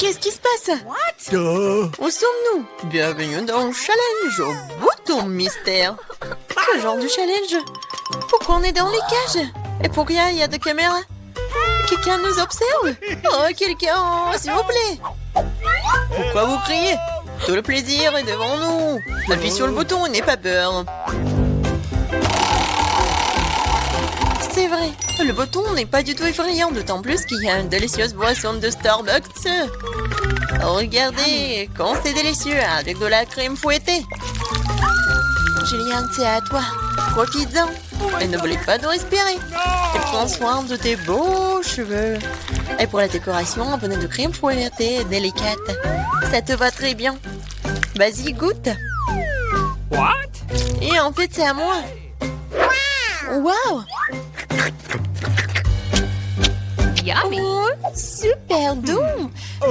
Qu'est-ce qui se passe? Où sommes-nous? Bienvenue dans le challenge au bouton mystère. Quel genre de challenge? Pourquoi on est dans les cages? Et pourquoi il y a des caméras? Quelqu'un nous observe? Oh, quelqu'un, s'il vous plaît. Pourquoi vous criez? Tout le plaisir est devant nous. Appuie sur le bouton et n'aie pas peur. C'est vrai, le bouton n'est pas du tout effrayant, d'autant plus qu'il y a une délicieuse boisson de Starbucks. Regardez, quand c'est délicieux, avec de la crème fouettée. Julian, c'est à toi. Profites-en. Et n'oublie pas de respirer. Et prends soin de tes beaux cheveux. Et pour la décoration, un peu de crème fouettée délicate. Ça te va très bien. Vas-y, goûte. What? Et en fait, c'est à moi. Waouh! Yummy. Oh, super doux.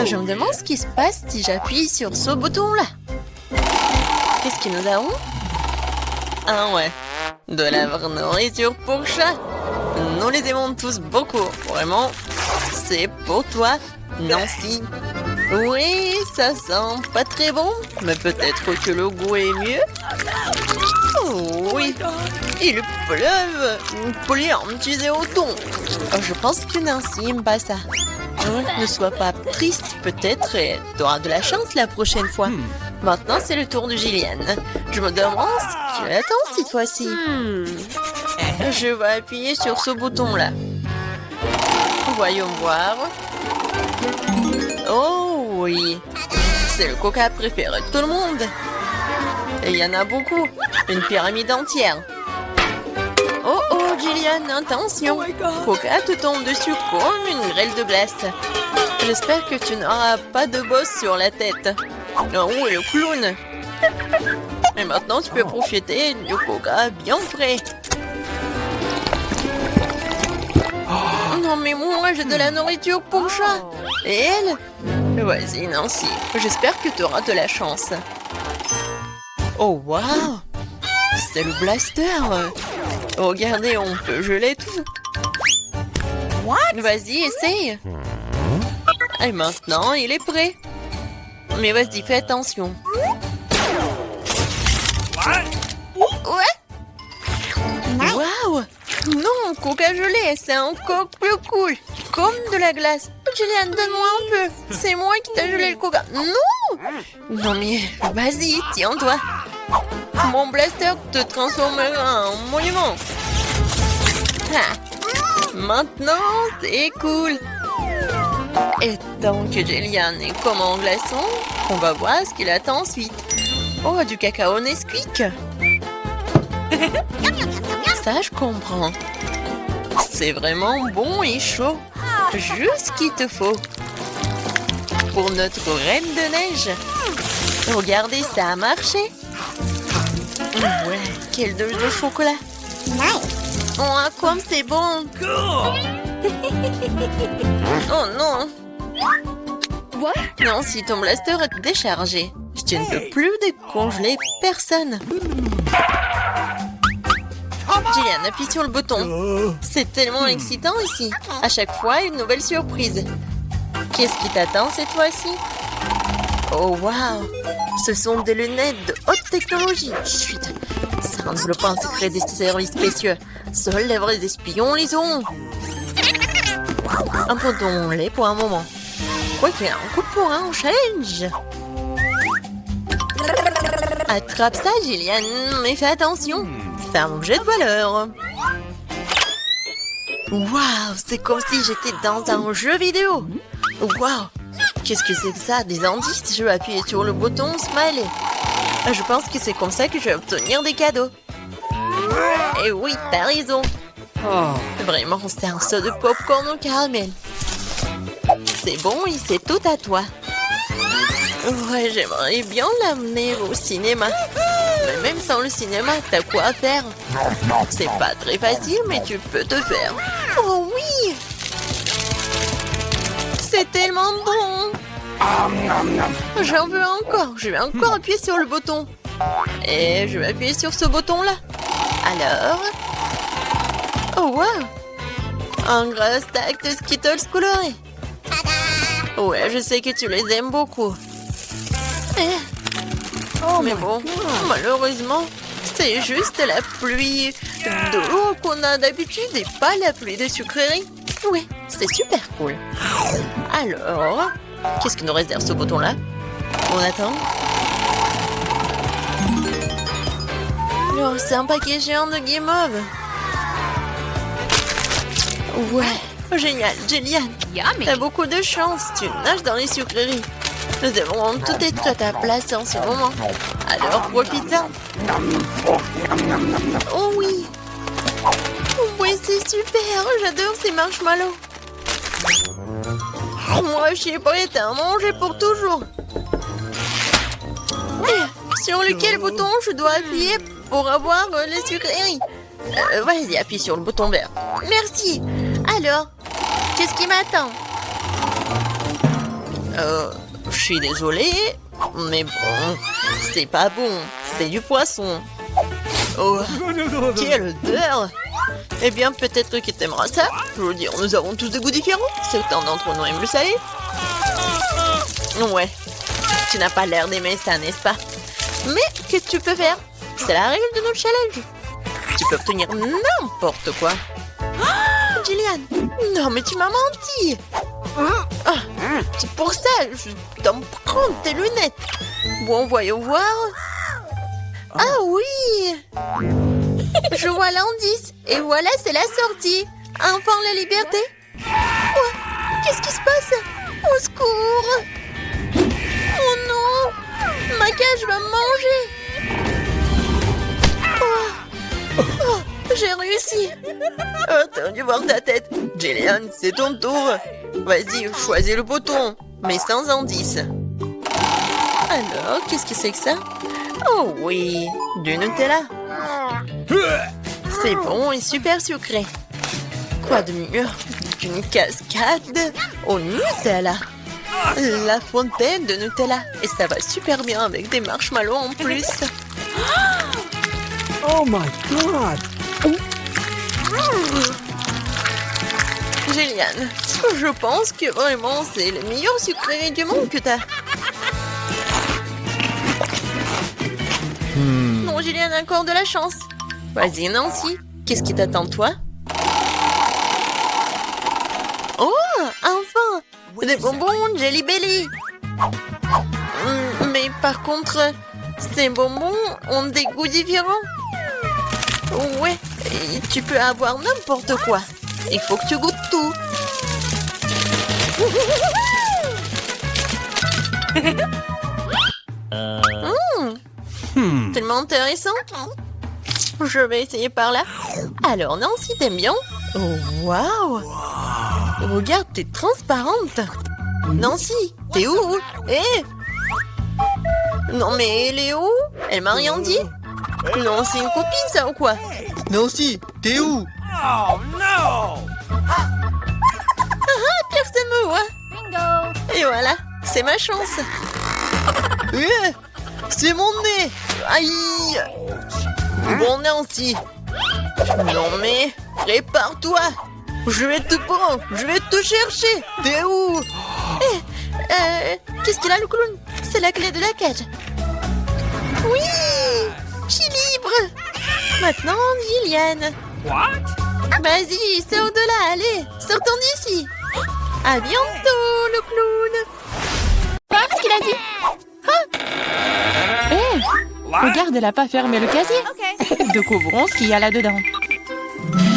Je me demande ce qui se passe si j'appuie sur ce bouton-là. Qu'est-ce que nous avons? Ah ouais, de la vraie nourriture pour chat. Nous les aimons tous beaucoup. Vraiment, c'est pour toi, Nancy. Oui, ça sent pas très bon, mais peut-être que le goût est mieux. Oh oui, il pleuve. Plein, tu es au ton. Je pense que Nancy aime pas ça. Ne sois pas triste, peut-être tu auras de la chance la prochaine fois. Maintenant, c'est le tour de Gillian. Je me demande ce qu'il attend cette fois-ci. Je vais appuyer sur ce bouton-là. Voyons voir. Oh oui, c'est le coca préféré de tout le monde. Et il y en a beaucoup, une pyramide entière. Oh oh, Gillian, attention. Coca te tombe dessus comme une grêle de glace. J'espère que tu n'auras pas de bosse sur la tête. Oh, le clown. Et maintenant, tu peux profiter du coca bien frais. Non, mais moi, j'ai de la nourriture pour chat. Et elle? Vas-y, Nancy. J'espère que tu auras de la chance. Oh, waouh! C'est le blaster. Regardez, on peut geler tout. Vas-y, essaye. Et maintenant, il est prêt. Mais vas-y, fais attention. Ouais? Waouh! Non, coca gelé, c'est encore plus cool. Comme de la glace. Julian, donne-moi un peu. C'est moi qui t'ai gelé le coca. Non! Non mais, vas-y, tiens-toi. Mon blaster te transformera en monument. Ah. Maintenant, c'est cool. Et tant que Julian est comme en glaçon, on va voir ce qu'il attend ensuite. Oh, du cacao Nesquik. Ça, je comprends. C'est vraiment bon et chaud. Juste ce qu'il te faut. Pour notre reine de neige. Regardez, ça a marché. Ouais, quelle dose de chocolat. Oh, comme c'est bon. Oh non. Non, si ton blaster est déchargé, je ne peux plus décongeler personne. Gillian, appuie sur le bouton. C'est tellement excitant ici. À chaque fois, une nouvelle surprise. Qu'est-ce qui t'attend cette fois-ci? Oh, waouh! Ce sont des lunettes de haute technologie. Chut! Ça ne veut pas un secret des services spéciaux. Seuls les vrais espions les ont. Abandonnons-les pour un moment. Quoique, un coup de poing au challenge. Attrape ça, Gillian, mais fais attention. C'est un objet de valeur. Waouh, c'est comme si j'étais dans un jeu vidéo. Waouh, qu'est-ce que c'est que ça? Des indices? Je vais appuyer sur le bouton Smiley. Je pense que c'est comme ça que je vais obtenir des cadeaux. Et oui, t'as raison. Vraiment, c'est un saut de popcorn au caramel. C'est bon et c'est tout à toi. Ouais, j'aimerais bien l'amener au cinéma. Mais même sans le cinéma, t'as quoi faire? C'est pas très facile, mais tu peux te faire. Oh oui! C'est tellement bon! J'en veux encore. Je vais encore appuyer sur le bouton. Et je vais appuyer sur ce bouton-là. Alors... Oh wow! Un gros stack de Skittles colorés. Ouais, je sais que tu les aimes beaucoup. Mais bon, malheureusement, c'est juste la pluie d'eau qu'on a d'habitude et pas la pluie de sucrerie. Ouais, c'est super cool. Alors, qu'est-ce qui nous réserve ce bouton-là? On attend. Oh, c'est un paquet géant de guimauve. Ouais, génial, Jillian. Yummy. T'as beaucoup de chance, tu nages dans les sucreries. Nous avons tout et tout à ta place en ce moment. Alors profite-en. Oh oui. Oui, c'est super, j'adore ces marshmallows. Moi, je suis prête à en manger pour toujours. Sur lequel bouton je dois appuyer pour avoir les sucreries? Vas-y, appuie sur le bouton vert. Merci. Alors, qu'est-ce qui m'attend? Je suis désolée, mais bon, c'est pas bon. C'est du poisson. Oh, quelle odeur! Eh bien, peut-être que t'aimeras ça. Je veux dire, nous avons tous des goûts différents. Certains d'entre nous aiment le salé. Ouais, tu n'as pas l'air d'aimer ça, n'est-ce pas? Mais qu'est-ce que tu peux faire? C'est la règle de notre challenge. Tu peux obtenir n'importe quoi. Oh, Jillian, non mais tu m'as menti. C'est pour ça, je dois me prendre tes lunettes. Bon, voyons voir. Ah oui. Je vois l'indice. Et voilà, c'est la sortie. Enfin, la liberté. Oh, qu'est-ce qui se passe? Au secours. Oh non. Ma cage va me manger. Oh, j'ai réussi. Oh, t'as dû voir ta tête. Jillian, c'est ton tour. Vas-y, choisis le bouton, mais sans indice. Alors, qu'est-ce que c'est que ça? Oh oui, du Nutella. C'est bon et super sucré. Quoi de mieux qu'une cascade au Nutella? La fontaine de Nutella. Et ça va super bien avec des marshmallows en plus. Oh my god! Jillian, je pense que vraiment c'est le meilleur sucrerie du monde que t'as. Non, Jillian a encore de la chance. Vas-y, Nancy, qu'est-ce qui t'attend, toi? Oh, enfin! Des bonbons Jelly Belly. Mais par contre, ces bonbons ont des goûts différents. Ouais, et tu peux avoir n'importe quoi. Il faut que tu goûtes tout. Tellement intéressant. Je vais essayer par là. Alors, Nancy, t'aimes bien? Oh, waouh! Regarde, t'es transparente. Nancy, t'es où? Non, mais elle est où? Elle m'a rien dit? Non, c'est une copine, ça, ou quoi? Nancy, t'es où? Oh no! Personne me voit. Bingo. Et voilà, c'est ma chance. C'est mon nez. Aïe. Bon, Nancy. Non, mais répare-toi. Je vais te prendre. Je vais te chercher. T'es où? Qu'est-ce qu'il a, le clown? C'est la clé de la cage. Oui, je suis libre. Maintenant, Jillian. What? Vas-y, sors de là, allez, sortons d'ici. À bientôt, le clown. Quoi? Qu'est-ce qu'il a dit? Regarde, elle a pas fermé le casier. Découvrons ce qu'il y a là-dedans.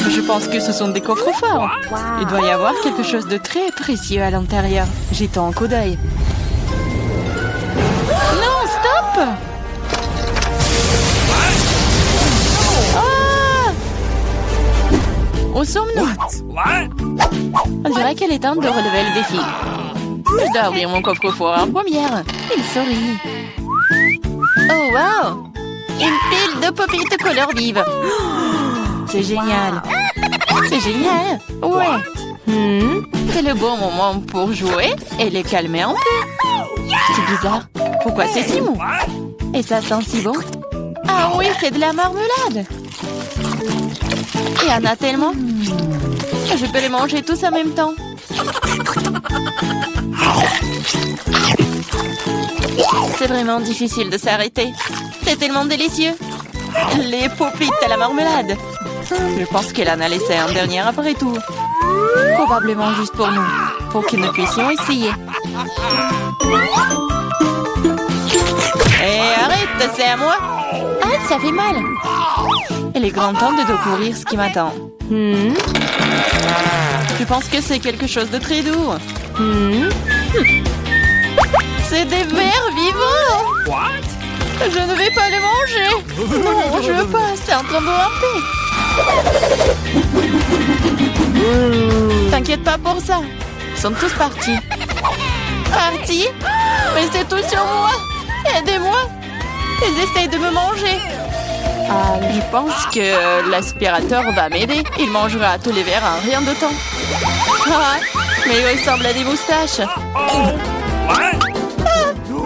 Je pense que ce sont des coffres forts. Il doit y avoir quelque chose de très précieux à l'intérieur. Jetons un coup d'œil. Non, stop! Ah! Où sommes-nous? On dirait qu'elle est temps de relever le défi. Je dois ouvrir mon coffre-fort en première. Il sourit. Oh, wow! Une pile de pop-it couleur vive. C'est génial. C'est génial. Ouais. C'est le bon moment pour jouer et les calmer un peu. C'est bizarre. Pourquoi c'est si mou? Et ça sent si bon. Ah oui, c'est de la marmelade. Il y en a tellement. Je peux les manger tous en même temps. C'est vraiment difficile de s'arrêter. C'est tellement délicieux. Les popites à la marmelade. Je pense qu'elle en a laissé un dernier après tout. Probablement juste pour nous, pour que nous puissions essayer. Hé, arrête, c'est à moi. Ah, ça fait mal. Il est grand temps de découvrir ce qui m'attend. Je pense que c'est quelque chose de très doux. C'est des vers vivants. What? Je ne vais pas les manger. Non, je veux pas. C'est en train de ramper. T'inquiète pas pour ça. Ils sont tous partis. Partis? Mais c'est tout sur moi. Aidez-moi. Ils essayent de me manger. Je pense que l'aspirateur va m'aider. Il mangera tous les verres en rien de temps. Ah, mais il ressemble à des moustaches. What?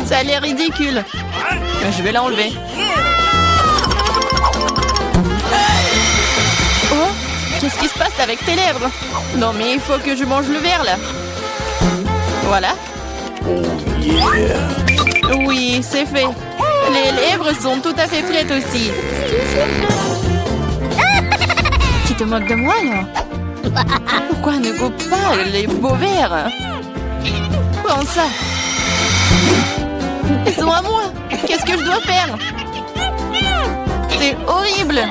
Ça a l'air ridicule. Mais je vais l'enlever. Oh, qu'est-ce qui se passe avec tes lèvres? Non, mais il faut que je mange le verre, là. Voilà. Oui, c'est fait. Les lèvres sont tout à fait prêtes aussi. Tu te moques de moi, là? Pourquoi ne goûte pas les beaux verres? Prends ça. Ils sont à moi. Qu'est-ce que je dois faire? C'est horrible.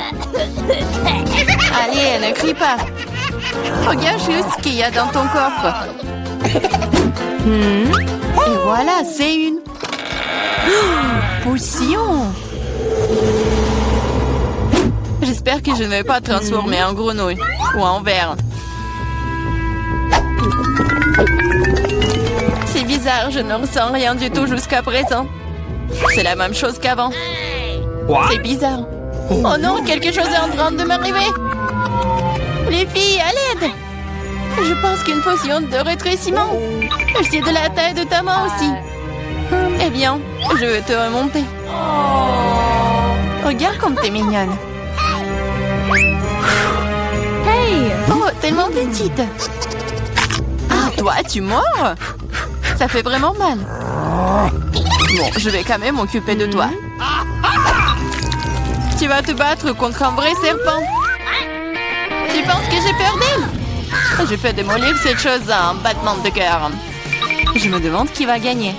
Allez, ne crie pas. Regarde juste ce qu'il y a dans ton coffre. Et voilà, c'est une potion. J'espère que je ne vais pas transformer en grenouille ou en ver. C'est bizarre, je ne ressens rien du tout jusqu'à présent. C'est la même chose qu'avant. C'est bizarre. Oh non, quelque chose est en train de m'arriver. Les filles, à l'aide. Je pense qu'une potion de rétrécissement. C'est de la taille de ta main aussi. Eh bien, je vais te remonter. Regarde comme t'es mignonne. Hey! Oh, tellement petite. Ah, toi, tu mords? Ça fait vraiment mal. Bon, je vais quand même m'occuper de toi. Tu vas te battre contre un vrai serpent. Tu penses que j'ai peur d'elle? Je peux démolir cette chose en battement de cœur. Je me demande qui va gagner.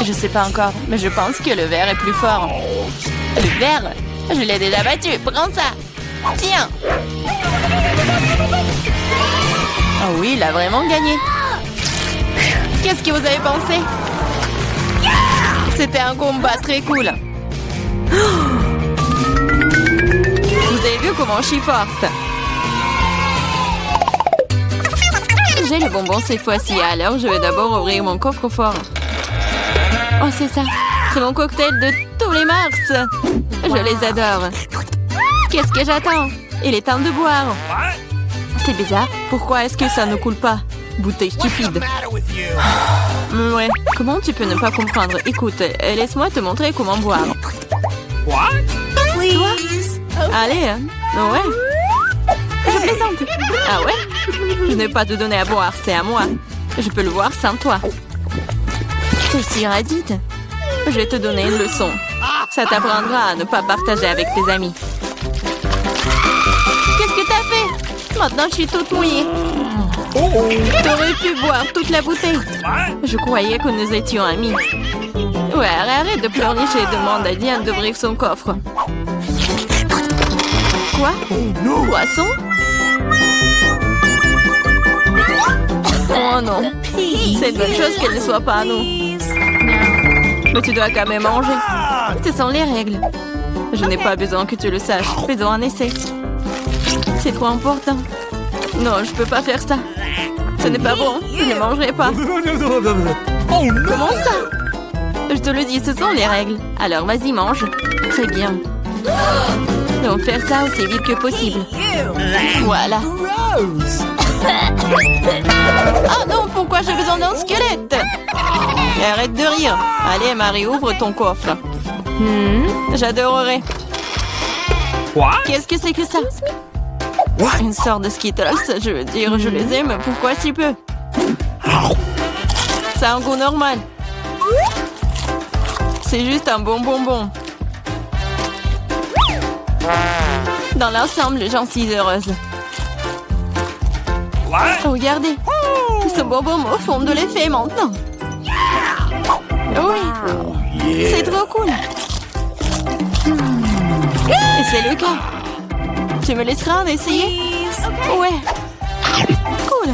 Je sais pas encore, mais je pense que le ver est plus fort. Le ver? Je l'ai déjà battu. Prends ça. Tiens. Oh oui, il a vraiment gagné. Qu'est-ce que vous avez pensé? C'était un combat très cool. Vous avez vu comment je suis forte? J'ai le bonbon cette fois-ci, alors je vais d'abord ouvrir mon coffre-fort. Oh, c'est ça. C'est mon cocktail de tous les mars. Je les adore. Qu'est-ce que j'attends? Il est temps de boire. C'est bizarre. Pourquoi est-ce que ça ne coule pas? Bouteille stupide. Ouais. Comment tu peux ne pas comprendre? Écoute, laisse-moi te montrer comment boire. What? Toi? Allez, hein? Ouais. Je plaisante. Ah ouais? Je n'ai pas te donner à boire, c'est à moi. Je peux le voir sans toi. T'es si radite. Je vais te donner une leçon. Ça t'apprendra à ne pas partager avec tes amis. Qu'est-ce que t'as fait? Maintenant, je suis toute mouillée. T'aurais pu boire toute la bouteille. Je croyais que nous étions amis. Ouais, arrête de pleurnicher et demande à Diane d'ouvrir son coffre. Quoi? Poisson? Oh non. C'est une bonne chose qu'elle ne soit pas à nous. Mais tu dois quand même manger. Ce sont les règles. Je n'ai pas besoin que tu le saches. Faisons un essai. C'est trop important. Non, je peux pas faire ça. Ce n'est pas bon. Je ne mangerai pas. Comment ça? Je te le dis, ce sont les règles. Alors vas-y, mange. Très bien. Donc faire ça aussi vite que possible. Voilà. Oh non, pourquoi j'ai besoin d'un squelette? Et arrête de rire. Allez, Marie, ouvre ton coffre. J'adorerais. Qu'est-ce que c'est que ça? Une sorte de Skittles. Je veux dire, je les aime. Pourquoi si peu? Ça a un goût normal. C'est juste un bon bonbon. Dans l'ensemble, j'en suis heureuse. What? Regardez. Ce bonbon me fond de l'effet maintenant. Oui, c'est trop cool. Et c'est le cas. Tu me laisseras en essayer? Ouais. Cool.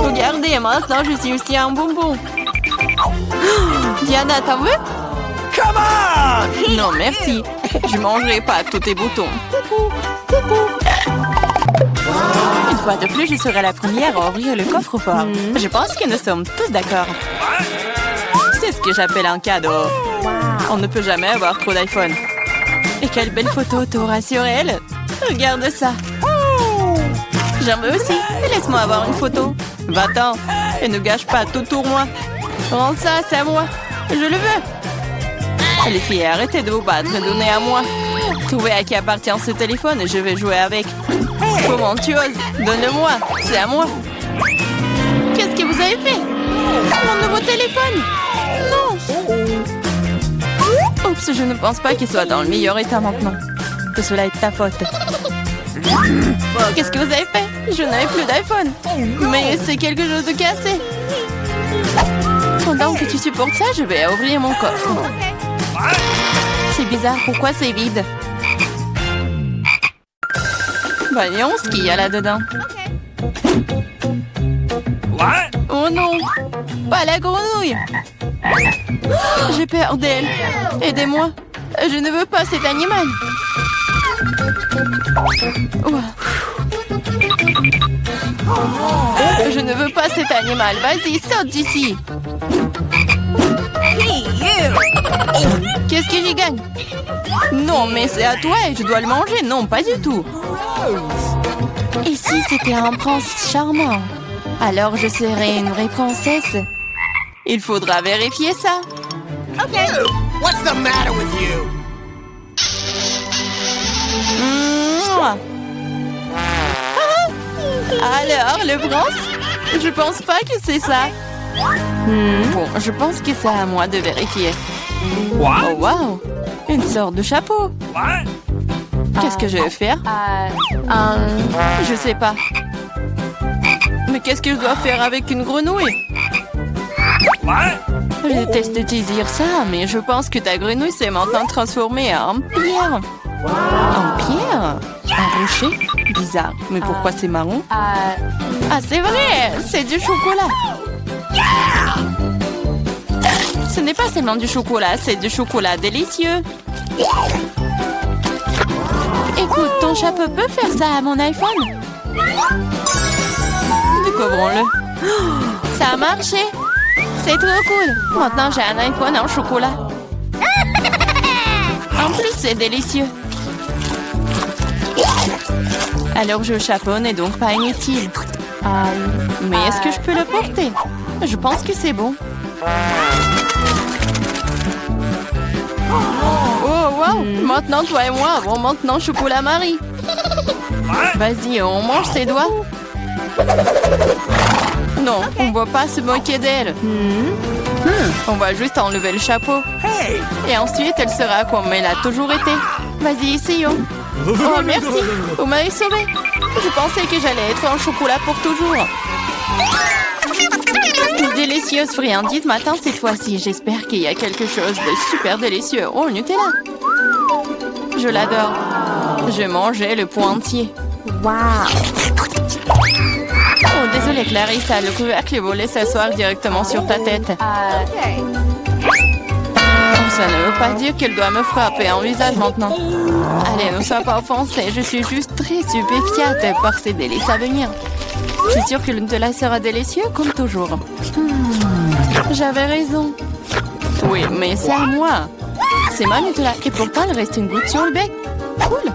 Regardez, maintenant je suis aussi un bonbon. Diana, t'en veux? Come on! Non, merci. Je mangerai pas tous tes boutons. Une fois de plus, je serai la première à ouvrir le coffre-fort. Je pense que nous sommes tous d'accord. C'est ce que j'appelle un cadeau. On ne peut jamais avoir trop d'iPhone. Et quelle belle photo t'auras sur elle. Regarde ça. J'en veux aussi. Laisse-moi avoir une photo. Va-t'en. Et ne gâche pas tout pour moi. Rends ça, c'est à moi. Je le veux. Les filles, arrêtez de vous battre. Donnez à moi. Trouvez à qui appartient ce téléphone et je vais jouer avec. Comment tu oses? Donne-le-moi. C'est à moi. Qu'est-ce que vous avez fait? Mon nouveau téléphone? Non. Oups, je ne pense pas qu'il soit dans le meilleur état maintenant. Que cela est de ta faute. Qu'est-ce que vous avez fait? Je n'avais plus d'iPhone. Mais c'est quelque chose de cassé. Pendant que tu supportes ça, je vais ouvrir mon coffre. C'est bizarre, pourquoi c'est vide? Voyons ce qu'il y a là-dedans. What? Oh non! Pas la grenouille! J'ai peur d'elle. Aidez-moi. Je ne veux pas cet animal. Je ne veux pas cet animal. Vas-y, saute d'ici. Qu'est-ce que j'y gagne? Non, mais c'est à toi et je dois le manger. Non, pas du tout. Et si c'était un prince charmant? Alors je serais une vraie princesse. Il faudra vérifier ça. What's the matter with you? Mouah. Ah. Alors, le prince? Je pense pas que c'est ça. Bon, je pense que c'est à moi de vérifier. What? Oh, wow! Une sorte de chapeau. What? Qu'est-ce que je vais faire? Je sais pas. Mais qu'est-ce que je dois faire avec une grenouille? What? Je déteste te dire ça, mais je pense que ta grenouille s'est maintenant transformée en pierre. En pierre? Un rocher? Bizarre. Mais pourquoi c'est marron? Ah, c'est vrai! C'est du chocolat! Ce n'est pas seulement du chocolat, c'est du chocolat délicieux. Écoute, ton chapeau peut faire ça à mon iPhone? Découvrons-le. Ça a marché! C'est trop cool! Maintenant, j'ai un iPhone en chocolat. En plus, c'est délicieux. Alors, je chapeau n'est donc pas inutile. Mais est-ce que je peux le porter? Je pense que c'est bon. Oh, wow! Maintenant, toi et moi avons maintenant chocolat Marie. Vas-y, on mange ses doigts. Non, on ne va pas se moquer d'elle. On va juste enlever le chapeau. Et ensuite, elle sera comme elle a toujours été. Vas-y, essayons. Oh, merci. Vous m'avez sauvé. Je pensais que j'allais être en chocolat pour toujours. Une délicieuse friandise matin cette fois-ci. J'espère qu'il y a quelque chose de super délicieux. Oh, Nutella. Je l'adore. Je mangeais le pot entier. Oh, désolée Clarissa, le couvercle est volé s'asseoir directement sur ta tête. Ça ne veut pas dire qu'elle doit me frapper en visage maintenant. Allez, ne sois pas offensée, je suis juste très stupéfiante par ces délices à venir. Je suis sûre que le Nutella sera délicieux comme toujours. J'avais raison. Oui, mais c'est à moi. C'est ma Nutella et pourtant il reste une goutte sur le bec. Cool.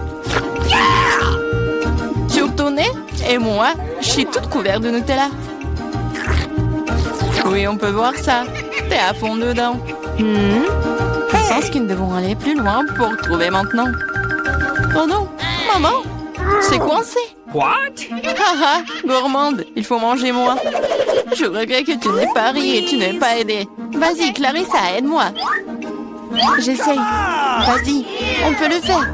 Sur ton nez et moi, je suis toute couverte de Nutella. Oui, on peut voir ça. T'es à fond dedans. Je pense que nous devons aller plus loin pour trouver maintenant. Oh non, maman, c'est coincé. What? Haha, gourmande, il faut manger moins. Je regrette que tu n'aies pas ri et tu n'aies pas aidé. Vas-y, Clarissa, aide-moi. J'essaye. Vas-y, on peut le faire.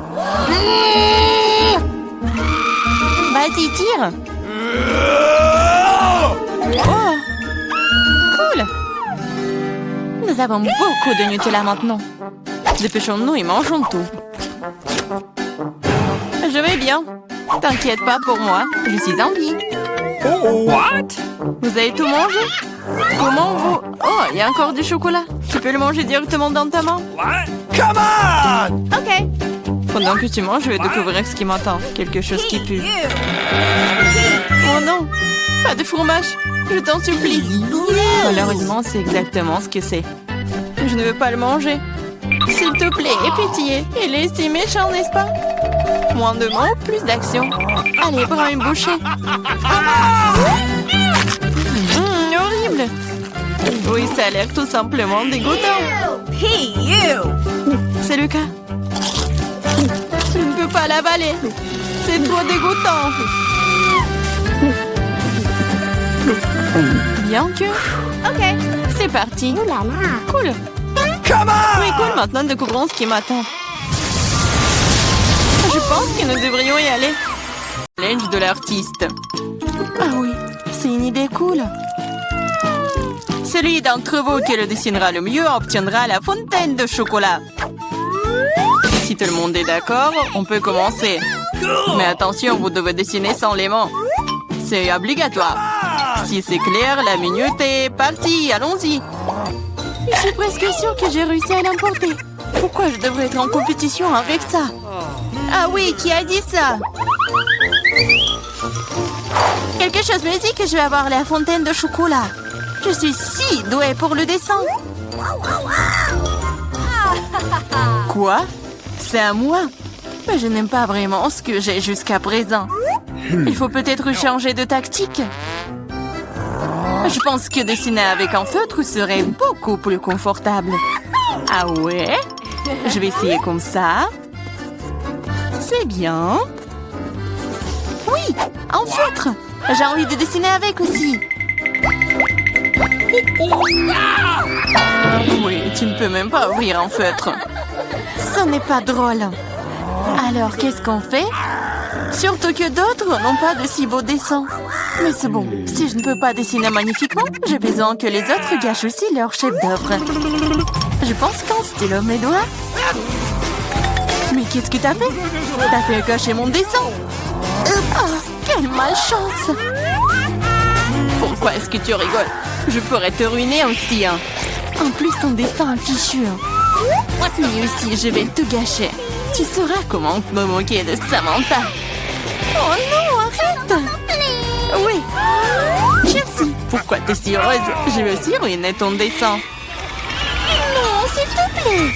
Vas-y, tire. Oh, cool. Nous avons beaucoup de Nutella maintenant. Dépêchons-nous et mangeons tout. Je vais bien. T'inquiète pas pour moi, je suis en vie. What? Vous avez tout mangé? Comment vous... Oh, il y a encore du chocolat. Tu peux le manger directement dans ta main? What? Come on! Ok. Pendant que tu manges, je vais découvrir ce qui m'attend. Quelque chose qui pue. Oh non, pas de fromage. Je t'en supplie. Malheureusement, c'est exactement ce que c'est. Je ne veux pas le manger. S'il te plaît, aie pitié. Il est si méchant, n'est-ce pas? Moins de mots, plus d'action. Allez, prends une bouchée. Horrible. Oui, ça a l'air tout simplement dégoûtant. C'est le cas. Je ne peux pas l'avaler. C'est trop dégoûtant. Bien que... Ok, c'est parti. Cool. Come on! Oui, cool. Maintenant, découvrons ce qui m'attend. Je pense que nous devrions y aller. Challenge de l'artiste. Ah oui, c'est une idée cool. Celui d'entre vous qui le dessinera le mieux obtiendra la fontaine de chocolat. Si tout le monde est d'accord, on peut commencer. Mais attention, vous devez dessiner sans les mains. C'est obligatoire. Si c'est clair, la minute est partie. Allons-y. Je suis presque sûre que j'ai réussi à l'emporter. Pourquoi je devrais être en compétition avec ça? Ah oui, qui a dit ça? Quelque chose me dit que je vais avoir la fontaine de chocolat. Je suis si douée pour le dessin. Quoi? C'est à moi? Mais je n'aime pas vraiment ce que j'ai jusqu'à présent. Il faut peut-être changer de tactique. Je pense que dessiner avec un feutre serait beaucoup plus confortable. Ah ouais? Je vais essayer comme ça. C'est bien. Oui, un feutre. J'ai envie de dessiner avec aussi. Oui, tu ne peux même pas ouvrir un feutre. Ce n'est pas drôle. Alors, qu'est-ce qu'on fait? Surtout que d'autres n'ont pas de si beaux dessins. Mais c'est bon, si je ne peux pas dessiner magnifiquement, j'ai besoin que les autres gâchent aussi leur chef-d'œuvre. Je pense qu'en stylo mes doigts. Mais qu'est-ce que t'as fait? T'as fait gâcher mon dessin. Ah, quelle malchance! Pourquoi est-ce que tu rigoles? Je pourrais te ruiner aussi, hein. En plus, ton dessin est fichu. Lui aussi, je vais te gâcher. Tu sauras comment me moquer de Samantha. Oh non, arrête! Oui. Chelsea, pourquoi t'es si heureuse? Je vais aussi ruiner ton dessin. Non, s'il te plaît.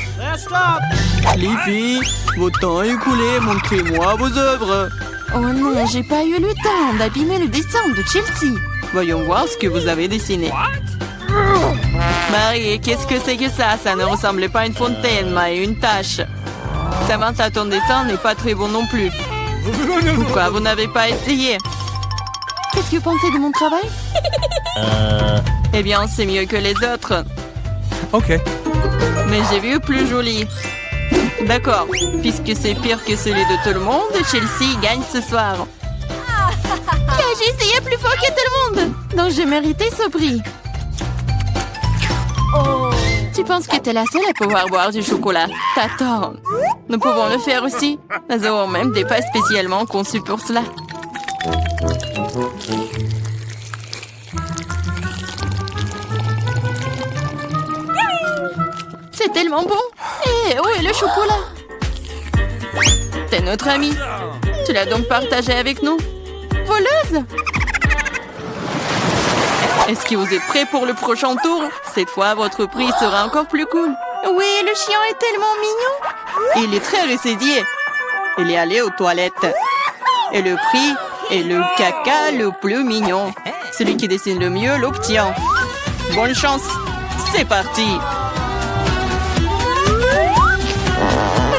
Les filles, votre temps est écoulé, montrez-moi vos œuvres. Oh non, j'ai pas eu le temps d'abîmer le dessin de Chelsea. Voyons voir ce que vous avez dessiné. Marie, qu'est-ce que c'est que ça? Ça ne ressemblait pas à une fontaine, mais à une tache. Samantha, ton dessin n'est pas très bon non plus. Pourquoi vous n'avez pas essayé? Qu'est-ce que vous pensez de mon travail? Eh bien, c'est mieux que les autres. Ok. Mais j'ai vu plus joli. D'accord, puisque c'est pire que celui de tout le monde, Chelsea gagne ce soir. J'ai essayé plus fort que tout le monde. Donc j'ai mérité ce prix. Tu penses que t'es la seule à pouvoir boire du chocolat? T'as tort. Nous pouvons le faire aussi. Nous avons même des pâtes spécialement conçues pour cela. C'est tellement bon. Et où est le chocolat? T'es notre amie. Tu l'as donc partagé avec nous? Voleuse! Est-ce que vous êtes prêts pour le prochain tour? Cette fois, votre prix sera encore plus cool. Oui, le chien est tellement mignon. Il est très ressaidié. Il est allé aux toilettes. Et le prix est le caca le plus mignon. Celui qui dessine le mieux l'obtient. Bonne chance. C'est parti.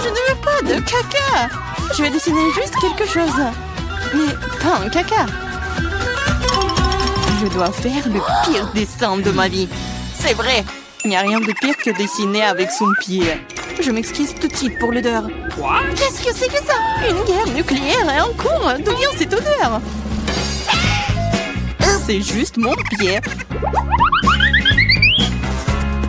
Je ne veux pas de caca. Je vais dessiner juste quelque chose. Mais pas un caca. Je dois faire le pire dessin de ma vie. C'est vrai. Il n'y a rien de pire que dessiner avec son pied. Je m'excuse tout de suite pour l'odeur. Qu'est-ce que c'est que ça? Une guerre nucléaire est en cours. D'où vient cette odeur? C'est juste mon pied.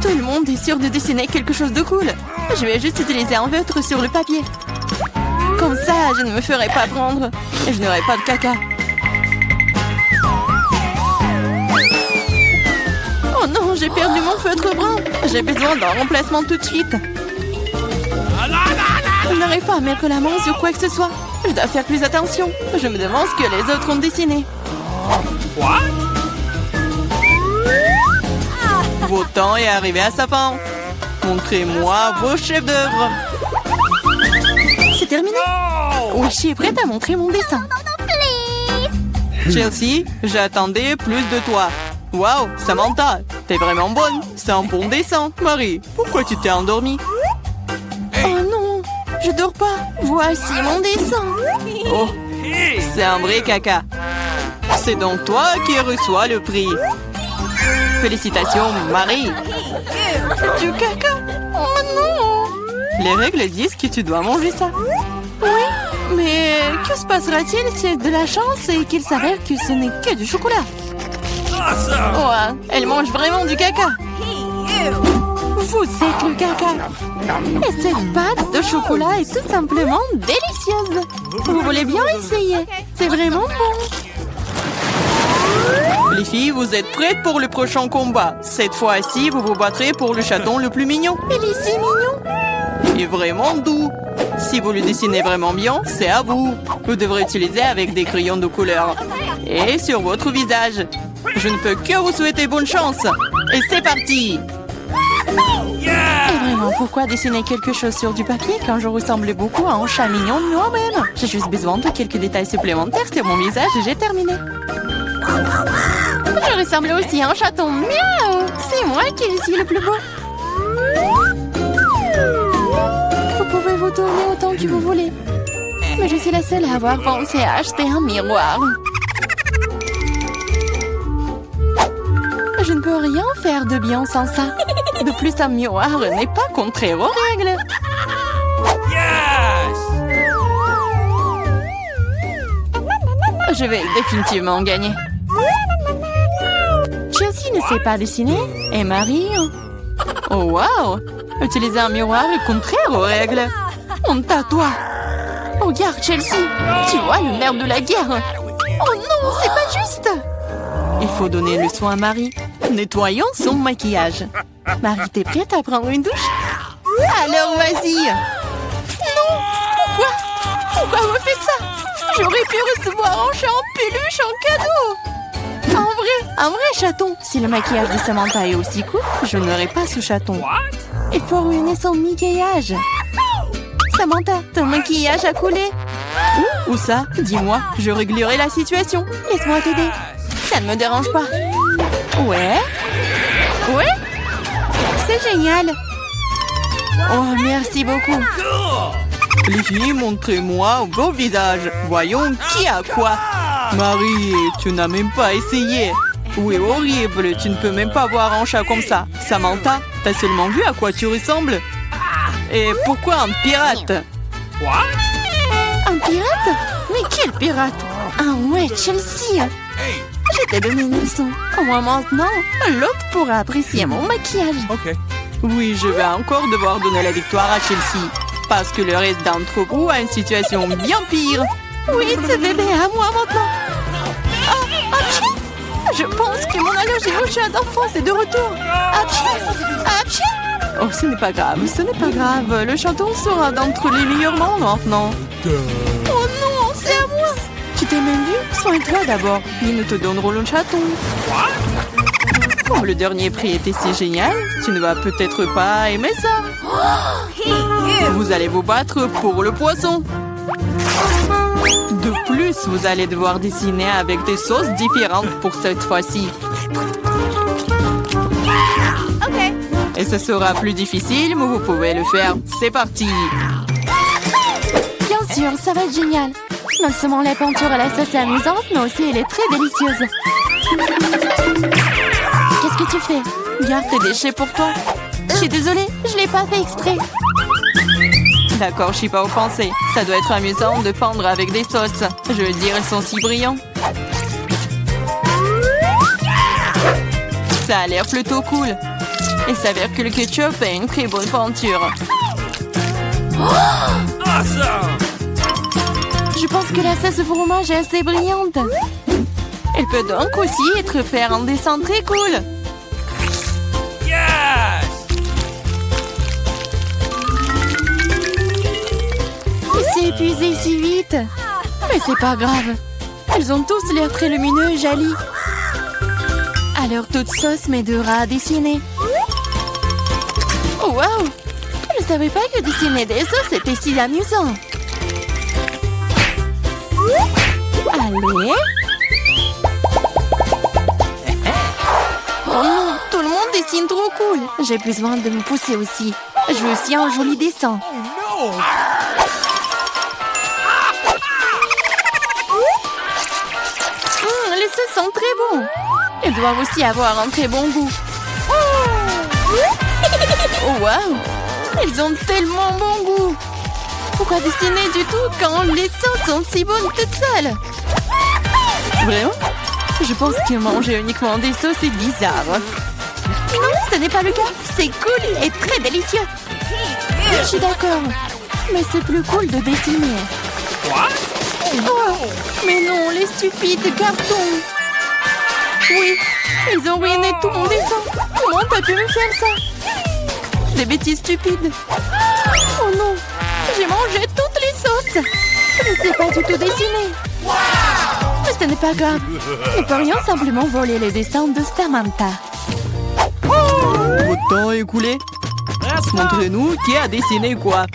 Tout le monde est sûr de dessiner quelque chose de cool. Je vais juste utiliser un feutre sur le papier. Comme ça, je ne me ferai pas prendre. Et je n'aurai pas de caca. Oh non, j'ai perdu mon feutre brun. J'ai besoin d'un remplacement tout de suite. Je n'arrive pas à mettre la main sur quoi que ce soit. Je dois faire plus attention. Je me demande ce que les autres ont dessiné. Votre temps est arrivé à sa fin. Montrez-moi vos chefs-d'œuvre. C'est terminé. Oui, je suis prête à montrer mon dessin. Chelsea, j'attendais plus de toi. Waouh, Samantha, t'es vraiment bonne. C'est un bon dessin. Marie, pourquoi tu t'es endormie? Oh non, je dors pas. Voici mon dessin. Oh, c'est un vrai caca. C'est donc toi qui reçois le prix. Félicitations, Marie. Du caca? Oh non. Les règles disent que tu dois manger ça. Oui, mais que se passera-t-il si elle a de la chance et qu'il s'avère que ce n'est que du chocolat? Ouais, elle mange vraiment du caca. Vous êtes le caca. Et cette pâte de chocolat est tout simplement délicieuse. Vous voulez bien essayer? C'est vraiment bon. Les filles, vous êtes prêtes pour le prochain combat. Cette fois-ci, vous vous battrez pour le chaton le plus mignon. Il est si mignon. Et vraiment doux. Si vous le dessinez vraiment bien, c'est à vous. Vous devrez utiliser avec des crayons de couleur. Et sur votre visage. Je ne peux que vous souhaiter bonne chance. Et c'est parti. Et vraiment, pourquoi dessiner quelque chose sur du papier quand je ressemble beaucoup à un chat mignon de moi-même? J'ai juste besoin de quelques détails supplémentaires sur mon visage et j'ai terminé. Je ressemble aussi à un chaton. Miaou! C'est moi qui suis le plus beau. Vous pouvez vous tourner autant que vous voulez. Mais je suis la seule à avoir pensé à acheter un miroir. Je ne peux rien faire de bien sans ça. De plus, un miroir n'est pas contraire aux règles. Je vais définitivement gagner. Chelsea ne sait pas dessiner. Et Marie... Oh, wow! Utiliser un miroir est contraire aux règles. Honte à toi. Regarde, Chelsea. Tu vois le nerf de la guerre. Oh non, c'est pas juste. Il faut donner le soin à Marie. Nettoyons son maquillage. Marie, t'es prête à prendre une douche? Alors, vas-y. Non, pourquoi vous faites ça? J'aurais pu recevoir un chat en peluche en cadeau. Un vrai chaton. Si le maquillage de Samantha est aussi cool, je n'aurai pas ce chaton. Il faut ruiner son maquillage. Samantha, ton maquillage a coulé. Où ça? Dis-moi, je réglerai la situation. Laisse-moi t'aider. Ça ne me dérange pas. Ouais? C'est génial. Oh, merci beaucoup. Les filles, montrez-moi vos visages. Voyons qui a quoi. Marie, tu n'as même pas essayé. Oui, horrible, tu ne peux même pas voir un chat comme ça. Samantha, t'as seulement vu à quoi tu ressembles? Et pourquoi un pirate? Un pirate? Mais quel pirate? Ah ouais, Chelsea. Je t'ai donné une leçon. Au moins maintenant, l'autre pourra apprécier mon maquillage. Okay. Oui, je vais encore devoir donner la victoire à Chelsea. Parce que le reste d'entre vous a une situation bien pire. Oui, ce bébé est à moi maintenant. Je pense que mon allergie au chat d'enfance est de retour. Oh, ce n'est pas grave, Le chaton sera d'entre les meilleurs membres maintenant. Oh non, c'est à moi. Tu t'es même vu? Soigne-toi d'abord, puis nous te donnerons le chaton. Comme le dernier prix était si génial, tu ne vas peut-être pas aimer ça. Vous allez vous battre pour le poisson. De plus, vous allez devoir dessiner avec des sauces différentes pour cette fois-ci. Et ce sera plus difficile, mais vous pouvez le faire. C'est parti! Bien sûr, ça va être génial. Non seulement la peinture à la sauce est amusante, mais aussi elle est très délicieuse. Qu'est-ce que tu fais? Garde tes déchets pour toi. Je suis désolée, je l'ai pas fait exprès. D'accord, je suis pas offensée. Ça doit être amusant de pendre avec des sauces. Je veux dire, elles sont si brillants. Ça a l'air plutôt cool. Il s'avère que le ketchup est une très bonne peinture. Awesome! Je pense que la sauce au fromage est assez brillante. Elle peut donc aussi être faire un dessin très cool. Yes! Il s'est épuisé si vite. Mais c'est pas grave. Ils ont tous l'air très lumineux et jolis. Alors toute sauce m'aidera à dessiner. Oh, wow! Je savais pas que dessiner des sauces était si amusant. Allez. Oh non, tout le monde dessine trop cool. J'ai besoin de me pousser aussi. Je veux aussi un joli dessin. No! Les sauces sont très bons. Ils doivent aussi avoir un très bon goût. Oh, wow! Ils ont tellement bon goût. Pourquoi dessiner du tout quand les sauces sont si bonnes toutes seules? Vraiment? Je pense que manger uniquement des sauces est bizarre. Non, ce n'est pas le cas. C'est cool et très délicieux. Je suis d'accord. Mais c'est plus cool de dessiner. Oh, mais non, les stupides cartons. Oui, ils ont ruiné tout mon dessin. Comment t'as pu me faire ça? Des bêtises stupides. Oh non, j'ai mangé toutes les sauces. Je ne sais pas du tout dessiner. Mais ce n'est pas grave. Nous pourrions simplement voler les dessins de Samantha. Votre temps est écoulé. Montrez-nous qui a dessiné quoi.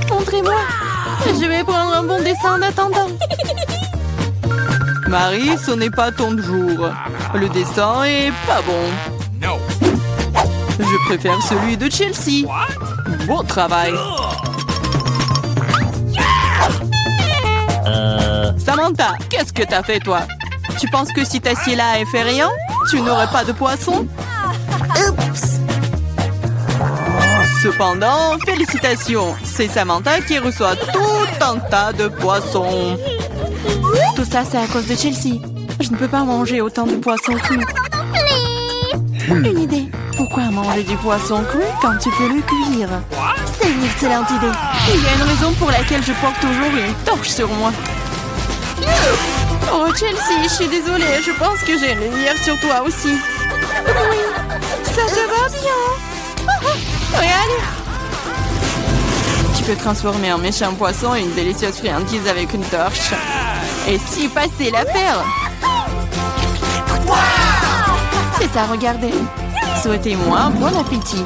Montrez-moi. Je vais prendre un bon dessin en attendant. Marie, ce n'est pas ton jour. Le dessin est pas bon. No! Je préfère celui de Chelsea. Bon travail. Samantha, qu'est-ce que t'as fait toi? Tu penses que si t'assieds là et fais rien, tu n'aurais pas de poisson? Oups! Cependant, félicitations. C'est Samantha qui reçoit tout un tas de poissons. Tout ça, c'est à cause de Chelsea. Je ne peux pas manger autant de poissons crus. Une idée. Pourquoi manger du poisson cru quand tu peux le cuire? C'est une excellente idée. Il y a une raison pour laquelle je porte toujours une torche sur moi. Oh, Chelsea, je suis désolée. Je pense que j'ai une lumière sur toi aussi. Oui, ça te va bien. Regarde. Tu peux transformer un méchant poisson en une délicieuse friandise avec une torche. Et si passer l'affaire. C'est ça, regardez. Souhaitez-moi bon appétit.